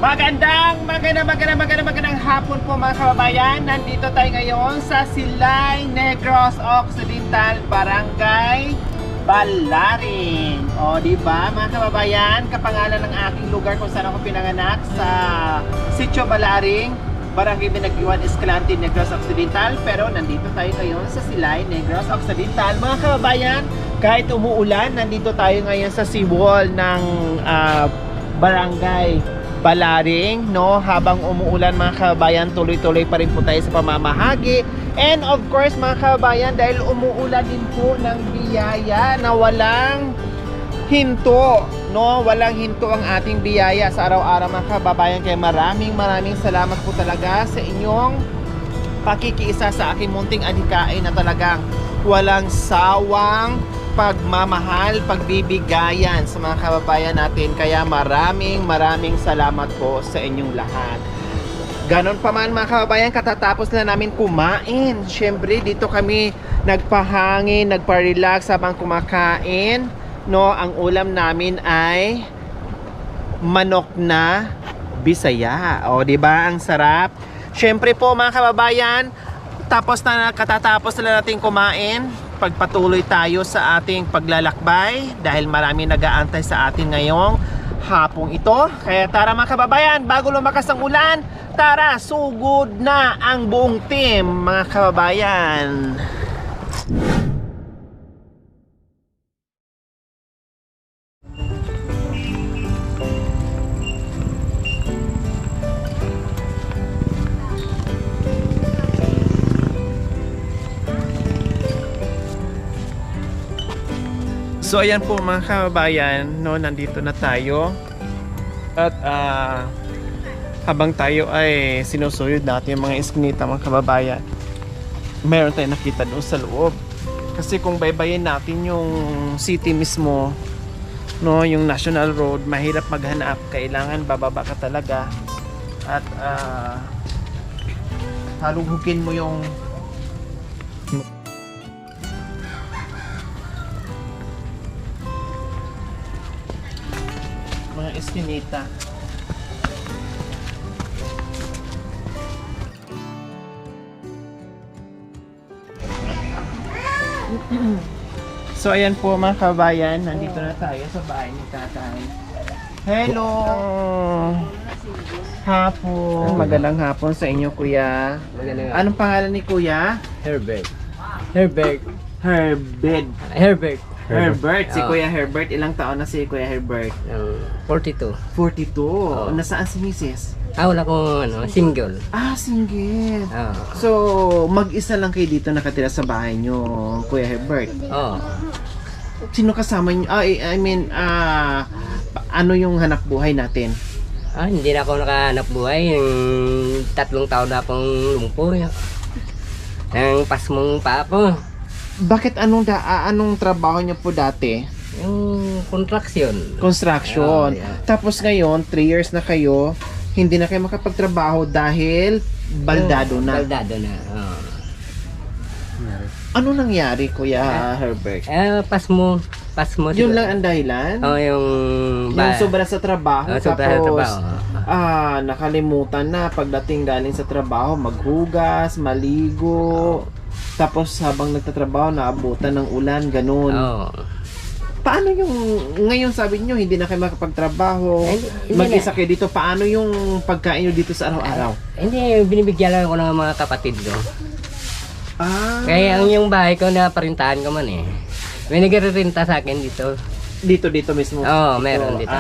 Magandang hapon po mga kababayan. Nandito tayo ngayon sa Silay Negros Occidental, Barangay Balaring. O diba mga kababayan, kapangalan ng aking lugar kung saan ako pinanganak sa Sitio Balaring, Barangay Binagjuan, Escalante, Negros Occidental. Pero nandito tayo ngayon sa Silay Negros Occidental. Mga kababayan, kahit umuulan, nandito tayo ngayon sa seawall ng Barangay Balaring, no? Habang umuulan mga kababayan, tuloy-tuloy pa rin po tayo sa pamamahagi. And of course mga kababayan, dahil umuulan din po ng biyaya na walang hinto, no? Walang hinto ang ating biyaya sa araw-araw mga kababayan. Kaya maraming salamat po talaga sa inyong pakikiisa sa aking munting adhikain na talagang walang sawang pagmamahal, pagbibigayan sa mga kababayan natin. Kaya maraming salamat po sa inyong lahat. Ganon pa man mga kababayan, katatapos na namin kumain. Syempre dito kami nagpahangin, nagpa-relax habang kumakain, no? Ang ulam namin ay manok na Bisaya. O di ba ang sarap? Syempre po mga kababayan, katatapos na natin kumain, pagpatuloy tayo sa ating paglalakbay dahil marami nag-aantay sa atin ngayong hapong ito. Kaya tara mga kababayan, bago lumakas ang ulan, tara, sugod na ang buong team mga kababayan. So ayan po mga kababayan, no, nandito na tayo. At habang tayo ay sinusuyod natin yung mga iskinita mga kababayan, meron tayong nakita doon sa loob. Kasi kung baybayin natin yung city mismo, no, yung National Road, mahirap maghanap. Kailangan bababa ka talaga. At halugugin mo yung mga eskinita. So ayan po mga kabayan, nandito na tayo sa bahay ni tatay. Hello! Hapon. Magandang hapon sa inyo kuya. Anong pangalan ni kuya? Herbert. Herbert. Herbert. Si Kuya Herbert. Ilang taon na si Kuya Herbert? 42. 42. Nasaan si Mrs.? Wala kong single. Single. So, mag-isa lang kayo dito nakatira sa bahay nyo, Kuya Herbert? Sino kasama nyo? Ano yung hanap buhay natin? Hindi na ako nakahanap buhay. Yung 3 taon na akong lumpo. Nang pasmong pa ako. Bakit anong trabaho niyo po dati? Yung construction. Yeah. Tapos ngayon, 3 years na kayo, hindi na kayo makapagtrabaho dahil baldado na. Ano nangyari, Kuya Herbert? Pasmo. Yun lang ang dahilan? Yung sobra sa trabaho. Nakalimutan na pagdating galing sa trabaho, maghugas, maligo. Tapos habang nagtatrabaho, naabutan ng ulan, ganun. Paano yung, ngayon sabi nyo, hindi na kayo makapagtrabaho, mag-isa kayo dito, paano yung pagkain nyo dito sa araw-araw? Hindi, binibigyan lang ako ng mga kapatid ko. Kaya yung bahay ko, naparintahan ko man eh. May nagre-renta sa akin dito. Dito mismo? Meron dito.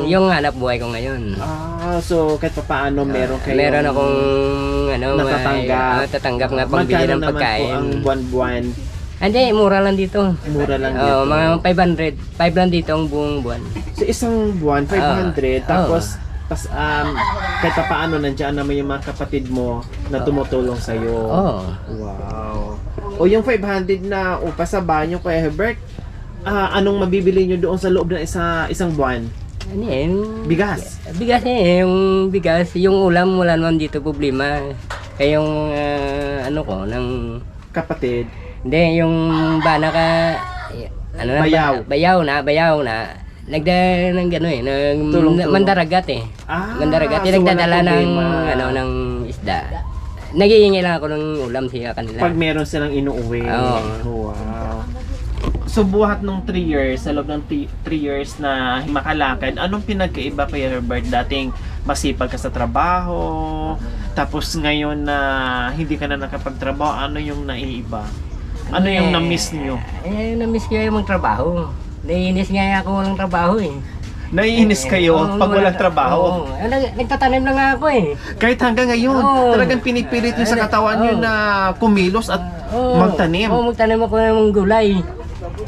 Yung hanap buhay ko ngayon. So kahit pa paano meron kayo? Meron akong natatanggap nga pagbili ng pagkain. Magkano naman po ang buwan-buwan? Hindi, mura lang dito. Mura lang dito? Mga 500. 5 lang dito ang buong buwan. So isang buwan, 500, tapos kahit pa paano nandiyan naman yung mga kapatid mo na tumutulong sa'yo. Wow. O yung 500 na upa sa banyo, Kuya Herbert, anong mabibili nyo doon sa loob ng isang buwan? Bigas? Bigas yung bigas. Yung ulam, wala naman dito problema. Kaya yung ng kapatid? Hindi, yung bana ka, bayaw. Bayaw na. ng gano eh, Tulong-tulong. mandaragat eh. Mandaragat, so nagdadala walang ng problema. ng isda. Naghihingi lang ako ng ulam sa kanila. Pag meron silang inuuwi. Oo. Wow. So buhat nung 3 years, sa loob ng 3 years na makalakad, anong pinagkaiba kay Herbert? Dating masipag ka sa trabaho, tapos ngayon na hindi ka na nakapagtrabaho, ano yung naiiba? Ano yung na-miss nyo? Na-miss ko yung magtrabaho. Naiinis nga ako walang trabaho eh. Naiinis kayo pag walang trabaho? Oo. Nagtatanim lang nga ako eh. Kahit hanggang ngayon, Oo. talagang pinipilit nyo sa katawan nyo Oo. na kumilos at magtanim. Oo, magtanim ako ng gulay.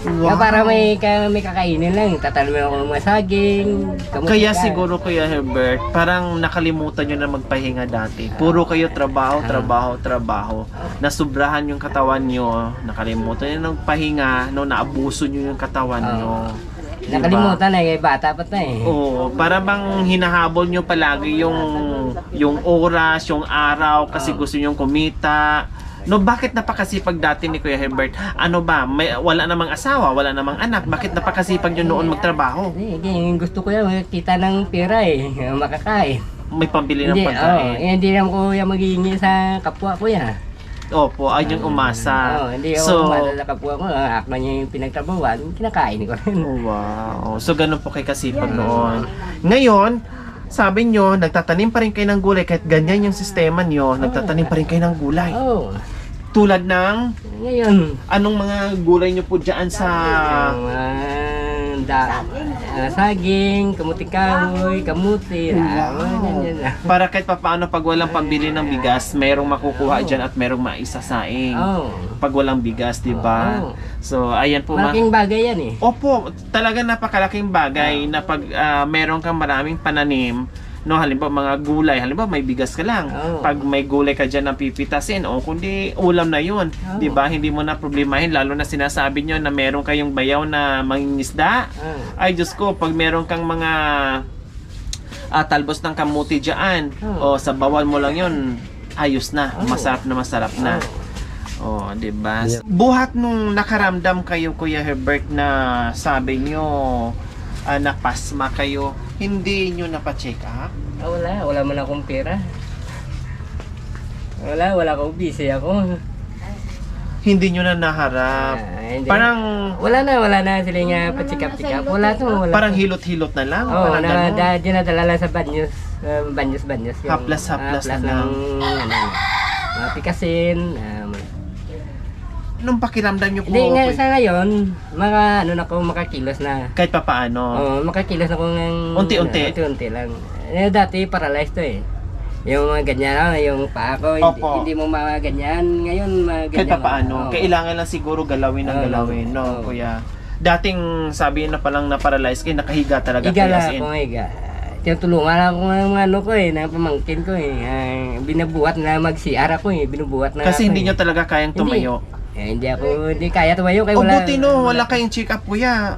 Wow. Para may kakainin lang. Tatanim ako ng mga saging. kamuti Kaya ka. siguro Kuya Herbert, parang nakalimutan nyo na magpahinga dati. Puro kayo trabaho, trabaho. Nasubrahan yung katawan nyo, nakalimutan nyo ng pahinga, no, naabuso nyo yung katawan nyo. Diba? Nakalimutan na eh, bata pa na eh. Oo, para bang hinahabol nyo palagi yung oras, yung araw, kasi gusto nyo kumita. No, bakit napakasipag dati ni Kuya Herbert? Ano ba? Wala namang asawa, wala namang anak. Bakit napakasipag nyo noon magtrabaho? Gusto ko yan, kita ng pera eh, makakain. May pambili ng pagkain. Hindi lang ko yung maghihingi sa kapwa ko yan. Opo, ay yung umasa. Hindi ako So, umasa sa kapwa ko, ako niya yung pinagtrabawan, kinakain ko rin. wow. So, ganun po kay kasipag noon. Ngayon, sabi nyo, nagtatanim pa rin kayo ng gulay. Kahit ganyan yung sistema nyo, nagtatanim pa rin kayo ng gulay. Oo. Tulad ng, Ngayon, anong mga gulay nyo po dyan sa... saging, kamuti kahoy, kamuti, ganyan na. Para kahit papaano pag walang pambili ng bigas, merong makukuha dyan at merong maisasaing. Pag walang bigas, di ba? So, ayan po. Malaking bagay yan eh. Opo, talaga napakalaking bagay na pag meron kang maraming pananim, no, halimbawa mga gulay, halimbawa may bigas ka lang. Pag may gulay ka dyan na pipitasin, o kundi ulam na yun. Di ba? Hindi mo na problemahin, lalo na sinasabi nyo na meron kayong bayaw na mangingisda. Ay, Diyos ko, pag meron kang mga talbos ng kamuti dyan, o sa bawal mo lang yun, ayos na. Masarap na masarap na. Oh, 'di ba? Buhat nung nakaramdam kayo Kuya Herbert na sabi nyo napasma kayo, hindi nyo napa-check up? Wala man akong pera. Wala akong busy ako. Hindi nyo na naharap. Hindi. Parang wala na sila nga pa-check up. Wala to. parang hilot-hilot na lang. Oo, parang ganun. dinadala lang sa banyos. Banyos. Haplas-haplas na lang. Mga pikasin. Nung pakiramdam nyo po, Hindi nga sa ngayon, makakilos na. kahit papaano. Oo, makakilos na ko ng Unti-unti. Unti-unti lang. Dati paralyzed to eh. Yung mga ganyan, yung paa ko, Opo. hindi mo maganyan. Ngayon, Kahit papaano. Oo. Kailangan lang siguro galawin ng galawin, no, Kuya? Dating sabi na palang na-paralyze kayo, nakahiga talaga Higa kayo lang as in. ako, higa. Tinutulungan ako ng ano ko eh, ng pamangkin ko eh. Binabuhat na mag-CR ako eh, binubuhat na Kasi ako hindi eh. nyo talaga kayang tumayo. Hindi kaya tumayo kaya O wala. buti no, wala kayong check up Kuya.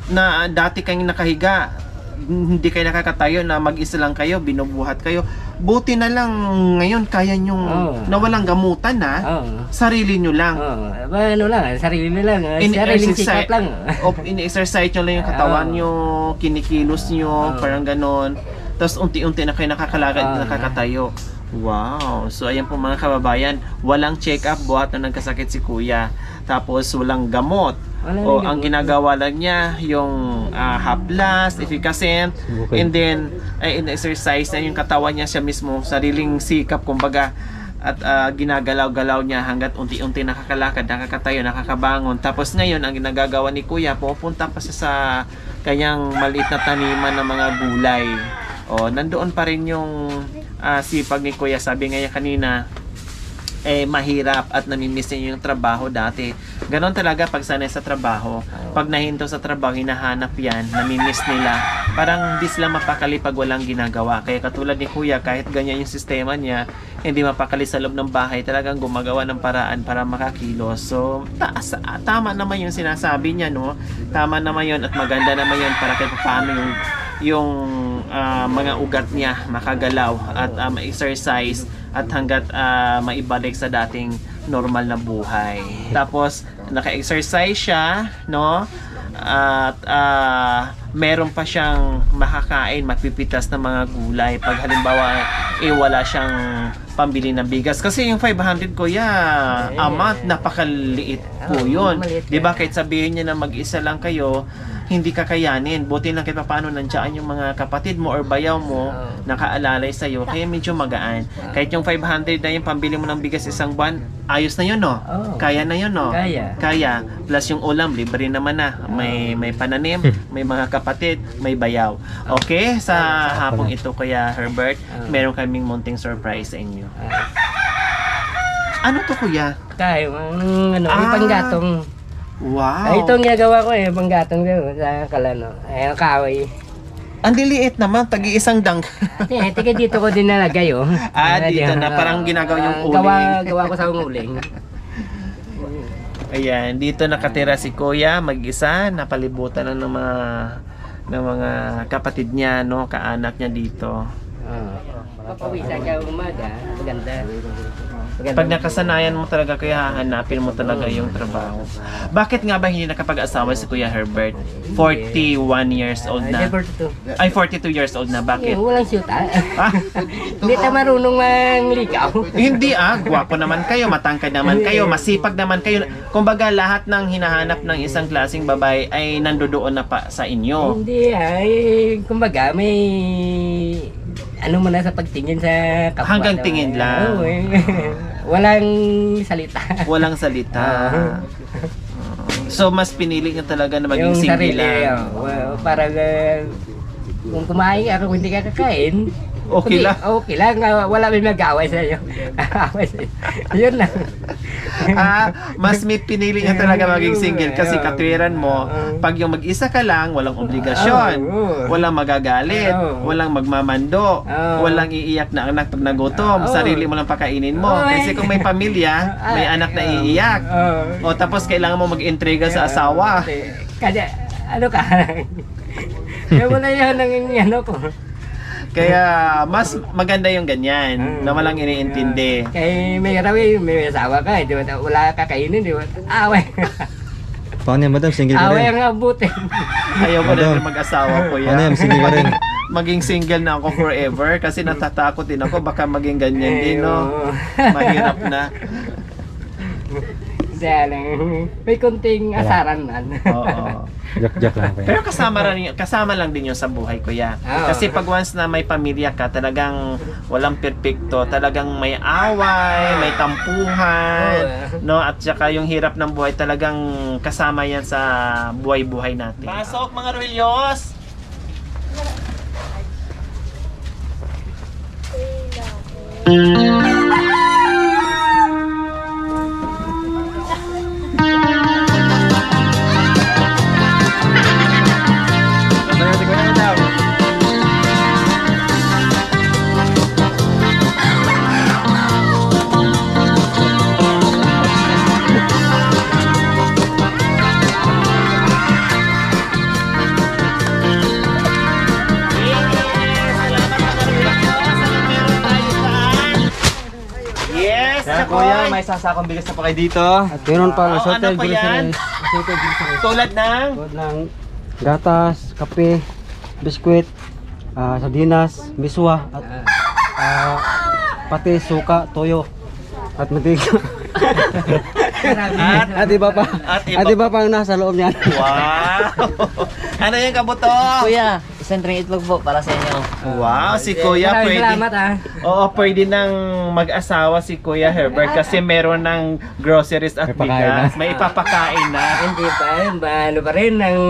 Na dati kayong nakahiga, hindi kayo nakakatayo, na mag-isa lang kayo, binubuhat kayo. Buti na lang ngayon kaya nyong na walang gamutan na, sarili nyo lang. Ano lang, sarili lang. Sariling check up lang. In-exercise nyo lang yung katawan nyo, kinikilos nyo, parang ganon. Tapos unti-unti na kayo nakakalagad, nakakatayo. Wow! So ayan po mga kababayan, walang check-up buhat na nagkasakit si Kuya. Tapos walang gamot. O ang ginagawa lang niya yung haplas, efficacent, and then in-exercise na yung katawan niya siya mismo, sariling sikap kumbaga. At ginagalaw-galaw niya hanggat unti-unti nakakalakad, nakakatayo, nakakabangon. Tapos ngayon, ang ginagagawa ni Kuya, pupunta pa siya sa kanyang maliit na taniman ng mga gulay. O, nandoon pa rin yung sipag ni Kuya. Sabi nga niya kanina, mahirap at namimiss niya yung trabaho dati. Ganon talaga pag sanay sa trabaho. Pag nahinto sa trabaho, hinahanap yan, namimiss nila. Parang di sila mapakali pag walang ginagawa. Kaya katulad ni Kuya, kahit ganyan yung sistema niya, hindi mapakali sa loob ng bahay, talagang gumagawa ng paraan para makakilos. So, tama naman yung sinasabi niya, no? Tama naman yun at maganda naman yun para kahit paano yung mga ugat niya makagalaw at ma-exercise at hanggat maibalik sa dating normal na buhay. Tapos naka-exercise siya, no? at meron pa siyang makakain, mapipitas na mga gulay pag halimbawa wala siyang pambili ng bigas. Kasi yung 500 kuya, a month, napakaliit po yun. maliit Di ba? Kahit sabihin niya na mag-isa lang kayo, hindi kakayanin. Buti lang kahit paano nandiyan yung mga kapatid mo or bayaw mo nakaalalay sa'yo. Kaya medyo magaan. Kahit yung 500 na yung pambili mo ng bigas isang buwan, ayos na yun, no? Kaya na yun, no? Kaya. Plus yung ulam, libre naman na. May pananim, may mga kapatid, may bayaw. Okay? Sa hapong ito, Kuya Herbert, meron kaming munting surprise sa inyo. Ano to, Kuya? Tayo, yung panggatong. Wow! Ay, ito ang ginagawa ko panggatong doon sa Kalano. Ay, ang kahoy. Ang liliit naman, tagi-isang dang. Tika dito ko din nalagay, Dito na, parang ginagawa yung uling. Gawa ko sa uling. Ayan, dito nakatira si Kuya, mag-isa, napalibutan na ng mga kapatid niya, no, kaanak niya dito. Papawisan ka umaga, maganda. Pag nakasanayan mo talaga, kaya hahanapin mo talaga yung trabaho. Bakit nga ba hindi nakapag-asawa si Kuya Herbert? 41 years old na. Ay, 42 years old na. Bakit? Walang syuta. Hindi tayo marunong mangligaw. Hindi gwapo naman kayo, matangkad naman kayo, masipag naman kayo. Kumbaga, lahat ng hinahanap ng isang klaseng babae ay nandoon na pa sa inyo. Hindi kumbaga may ano mo na sa pagtingin sa kapwa. Hanggang tingin lang. Walang salita. Walang salita. So, mas pinili niya talaga na maging single lang. Parang kung kumain ako, hindi ka kakain. Okay lang. Okay lang. Wala may mag-away sa'yo. Yun lang. Mas may pinili niya talaga maging single kasi katwiran mo, pag yung mag-isa ka lang, walang obligasyon, walang magagalit, walang magmamando, walang iiyak na anak pag nagutom, sarili mo lang pakainin mo. Kasi kung may pamilya, may anak na iiyak. O tapos kailangan mo mag-intriga sa asawa. Kasi ano ka? Kaya wala yan ang ano ko. Kaya mas maganda yung ganyan, na walang iniintindi. Kaya may rawi, may asawa ka, di ba? Wala kakainin, di ba? Away. Paano yan, madam? Single ka Away rin? ang abutin. Ayaw ko Madam. na rin mag-asawa ko Paano yan? yan. Single ka rin? Maging single na ako forever kasi natatakot din ako baka maging ganyan din, no? Mahirap na. Kaya lang, may kunting asaran man. Oo. Joke lang po yan. Pero kasama lang din yun sa buhay, Kuya. Oo. Kasi pag once na may pamilya ka, talagang walang perpekto, talagang may away, may tampuhan, no? At saka yung hirap ng buhay, talagang kasama yan sa buhay-buhay natin. Pasok mga Ruelyos! Kuya, may sasakong bigas na pa kayo dito. At meron pang Ano assorted pa yan? groceries. Tulad ng Tulad ng gatas, kape, biskwit, sardinas, miswa, at pati suka, toyo, at matig. At iba pa. At iba pang nasa loob niyan. Wow! Ano yung kabuto? Kuya, isang ring itlog po para sa inyo. Wow, si Kuya Maraming pwede. salamat Oo, pwede nang mag-asawa si Kuya Herbert kasi meron ng groceries at May pakain bigas. May ipapakain na. Hindi pa, ano pa rin, ang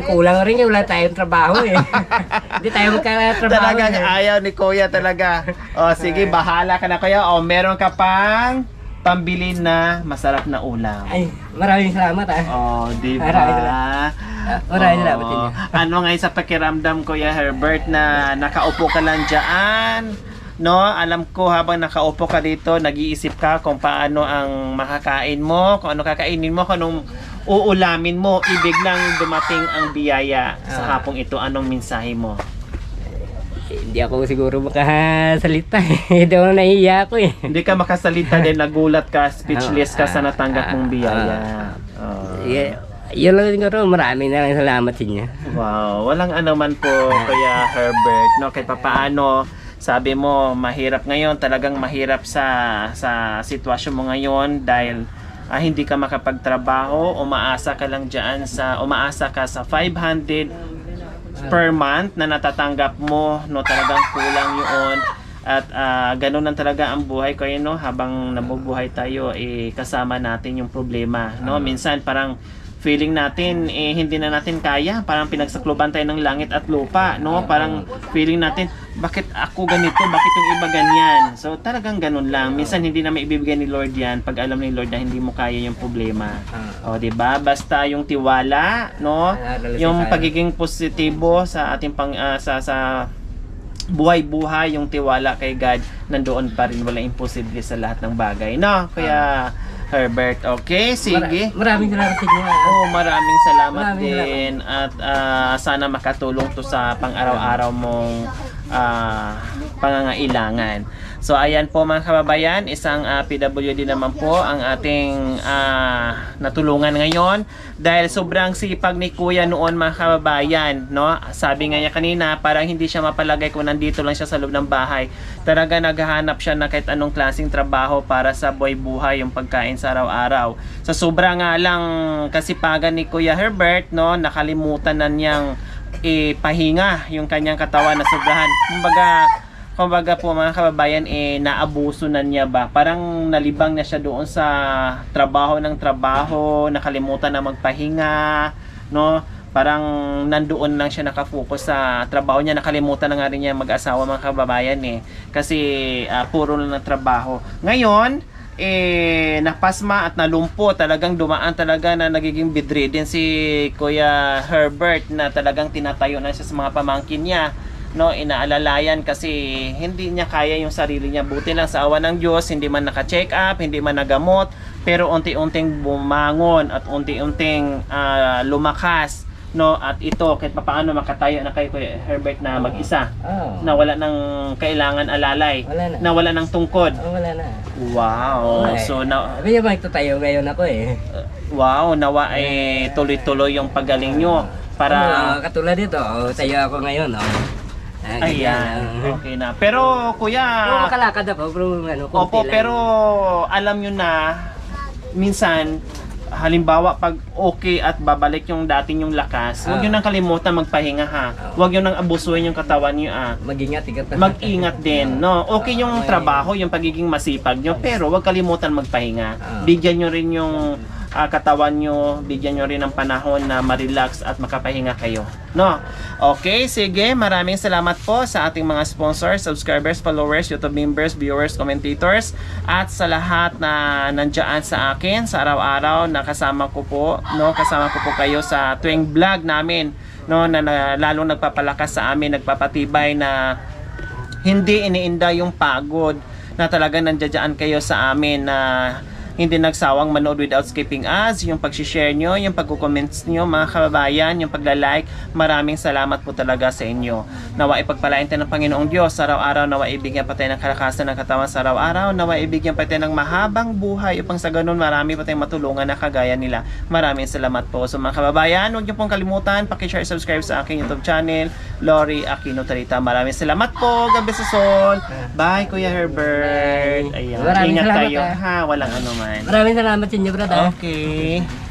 kulang rin, wala tayong trabaho Hindi tayo magkatrabaho. Talagang ayaw ni Kuya talaga. O sige, bahala ka na Kuya. O meron ka pang pambili na masarap na ulam. Ay, maraming salamat Oh, di ba? Maraming Maraming salamat din. Ano ngayon sa pakiramdam, Kuya Herbert, na nakaupo ka lang dyan? No, alam ko habang nakaupo ka dito, nag-iisip ka kung paano ang makakain mo, kung ano kakainin mo, kung anong uulamin mo. Ibiglang dumating ang biyaya sa hapong ito. Anong mensahe mo? Hindi ako siguro makasalita Doon nahihiya ako Hindi ka makasalita din, nagulat ka, speechless ka sa natanggap mong biyaya. Oh. Yun lang siguro, maraming na lang salamat sa inyo. Wow, walang anuman po Kuya Herbert, no? Kahit papaano, sabi mo mahirap ngayon, talagang mahirap sa sitwasyon mo ngayon dahil hindi ka makapagtrabaho, umaasa ka sa 500 per month na natatanggap mo, no? Talagang kulang yun. At ganun lang talaga ang buhay ko yun, no? Habang nabubuhay tayo, kasama natin yung problema, no? Minsan parang feeling natin hindi na natin kaya, parang pinagsakloban tayo ng langit at lupa, no? Parang feeling natin, bakit ako ganito, bakit yung iba ganyan? So talagang ganun lang. Minsan hindi na maibibigay ni Lord yan pag alam ni Lord na hindi mo kaya yung problema. O, di ba? Basta yung tiwala, no? Yung pagiging positibo sa ating sa buhay-buhay, yung tiwala kay God, nandoon pa rin, wala imposible sa lahat ng bagay, no? Kaya Herbert, okay, sige. Maraming salamat sa inyo. Maraming salamat Maraming din. At sana makatulong to sa pang-araw-araw mong pangangailangan. So ayan po mga kababayan, isang PWD naman po ang ating natulungan ngayon dahil sobrang sipag ni Kuya noon mga kababayan, no? Sabi nga niya kanina, parang hindi siya mapalagay kung nandito lang siya sa loob ng bahay. Talaga naghahanap siya na kahit anong klaseng trabaho para sa buhay-buhay, yung pagkain sa araw-araw. Sa sobra nga lang kasipagan ni Kuya Herbert, no, nakalimutan na niyang ipahinga yung kanyang katawan na sobrahan. Kumbaga po mga kababayan, naabuso na niya ba? Parang nalibang na siya doon sa trabaho ng trabaho, nakalimutan na magpahinga, no? Parang nandoon lang siya nakafocus sa trabaho niya, nakalimutan na nga rin niya mag-asawa mga kababayan kasi puro lang ng trabaho. Ngayon, napasma at nalumpo, talagang dumaan talaga na nagiging bedridden si Kuya Herbert na talagang tinatayo na siya sa mga pamangkin niya, no? Inaalalayan kasi hindi niya kaya yung sarili niya. Buti lang sa awa ng Diyos, hindi man naka-check up, hindi man nagamot, pero unti-unting bumangon at unti-unting lumakas, no? At ito kahit papaano makatayo na kay Kuya Herbert na mag-isa, na wala ng kailangan alalay, na wala ng tungkod. Wala na. Wow. So na Kaya magtatayo ngayon ako wow, nawa tuloy-tuloy yung pagaling nyo para katulad dito, tayo ako ngayon. ayan, okay na. Pero Kuya, makalakad ako, pero opo, pero alam nyo na minsan halimbawa pag okay at babalik yung dating yung lakas, huwag nyo nang kalimutan magpahinga ha. Huwag nyo nang abusuin yung katawan nyo mag-ingat din, no? Okay yung trabaho, yung pagiging masipag nyo, pero huwag kalimutan magpahinga. Bigyan nyo rin yung katawan nyo, bigyan nyo rin ng panahon na ma-relax at makapahinga kayo, no? Okay, sige, maraming salamat po sa ating mga sponsors, subscribers, followers, YouTube members, viewers, commentators, at sa lahat na nandiyan sa akin sa araw-araw na kasama ko po, no? Kasama ko po kayo sa tuwing vlog namin, no? Na lalong nagpapalakas sa amin, nagpapatibay na hindi iniinda yung pagod, na talagang nandiyan kayo sa amin na hindi nagsawang manood without skipping ads, yung pag-share nyo, yung pag-comments nyo mga kababayan, yung pagla-like, maraming salamat po talaga sa inyo. Nawa ipagpalain tayo ng Panginoong Diyos sa araw-araw, nawa ibigyan pa tayo ng kalakasan ng katawan sa araw-araw, nawa ibigyan pa tayo ng mahabang buhay upang sa ganun marami pa tayong matulungan na kagaya nila. Maraming salamat po. So mga kababayan, huwag nyo pong kalimutan, paki-share, subscribe sa aking YouTube channel, Lori Aquino Tarita. Maraming salamat po. God bless us all. Bye Kuya Herbert. Ayan. Maraming Ingat salamat, kayo ha. Walang anuman. Maraming salamat sa inyo, brother. Okay.